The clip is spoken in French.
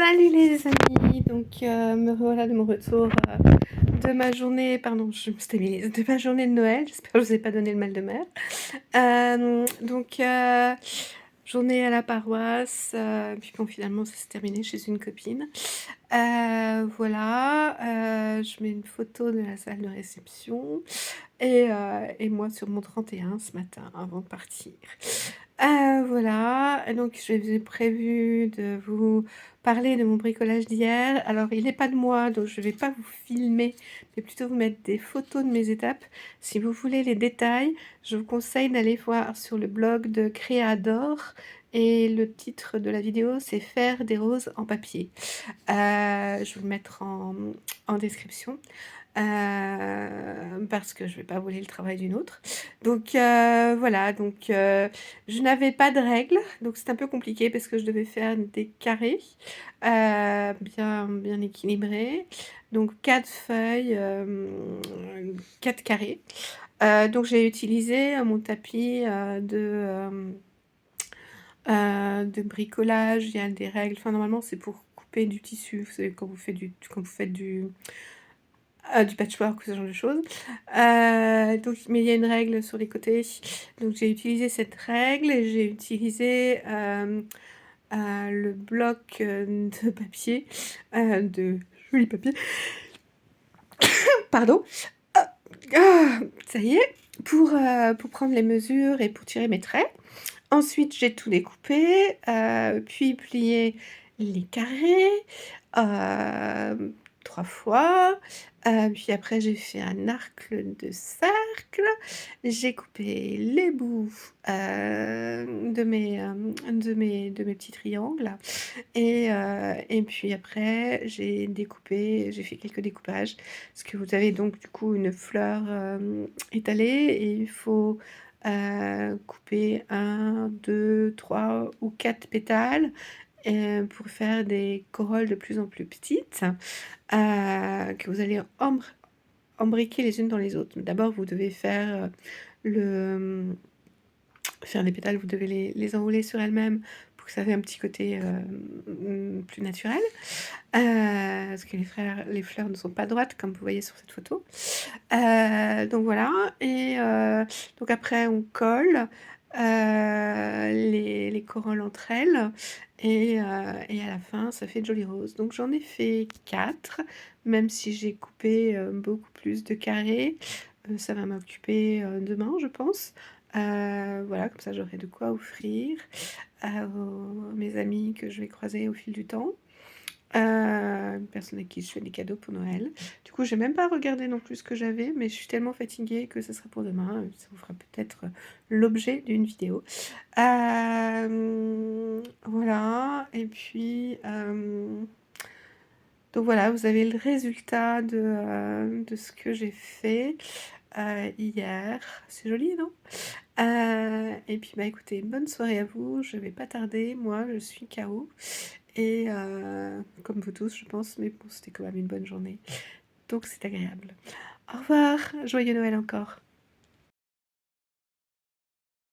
Salut les amis, donc me voilà de mon retour de ma journée, pardon, je me stabilise, de ma journée de Noël, j'espère que je vous ai pas donné le mal de mer. Journée à la paroisse, puis bon finalement ça s'est terminé chez une copine. Voilà, je mets une photo de la salle de réception et moi sur mon 31 ce matin avant de partir. Voilà, donc j'avais prévu de vous parler de mon bricolage d'hier. Alors il n'est pas de moi, donc je ne vais pas vous filmer, mais plutôt vous mettre des photos de mes étapes. Si vous voulez les détails, je vous conseille d'aller voir sur le blog de Créador et le titre de la vidéo c'est Faire des roses en papier. Je vais le mettre en description. Parce que je vais pas voler le travail d'une autre. Donc voilà, donc je n'avais pas de règles, donc c'est un peu compliqué parce que je devais faire des carrés bien équilibrés. Donc 4 feuilles, 4 carrés. Donc j'ai utilisé mon tapis de bricolage. Il y a des règles, enfin normalement c'est pour couper du tissu, vous savez quand vous faites du patchwork ou ce genre de choses. Donc, mais il y a une règle sur les côtés. Donc j'ai utilisé cette règle et j'ai utilisé le bloc de papier, de joli papier. Pardon. Ça y est, pour prendre les mesures et pour tirer mes traits. Ensuite, j'ai tout découpé, puis plié les carrés 3 fois. Puis après, j'ai fait un arc de cercle. J'ai coupé les bouts de mes petits triangles. Et puis après, j'ai fait quelques découpages. Parce que vous avez donc du coup une fleur étalée et il faut couper 1, 2, 3 ou 4 pétales pour faire des corolles de plus en plus petites que vous allez embriquer les unes dans les autres. D'abord, vous devez faire les pétales, vous devez les enrouler sur elles-mêmes pour que ça ait un petit côté plus naturel. Parce que les fleurs ne sont pas droites comme vous voyez sur cette photo. Donc voilà, et donc après on colle les corolles entre elles et à la fin ça fait de jolies roses. Donc j'en ai fait 4, même si j'ai coupé beaucoup plus de carrés. Ça va m'occuper demain je pense. Voilà, comme ça j'aurai de quoi offrir à mes amis que je vais croiser au fil du temps. Une personne à qui je fais des cadeaux pour Noël. Du coup, j'ai même pas regardé non plus ce que j'avais, mais je suis tellement fatiguée que ça sera pour demain. Ça vous fera peut-être l'objet d'une vidéo. Voilà, et puis donc voilà, vous avez le résultat de ce que j'ai fait hier. C'est joli, non? Et puis bah écoutez, bonne soirée à vous. Je vais pas tarder, moi je suis KO. Et comme vous tous, je pense, mais bon, c'était quand même une bonne journée. Donc c'est agréable. Au revoir, joyeux Noël encore.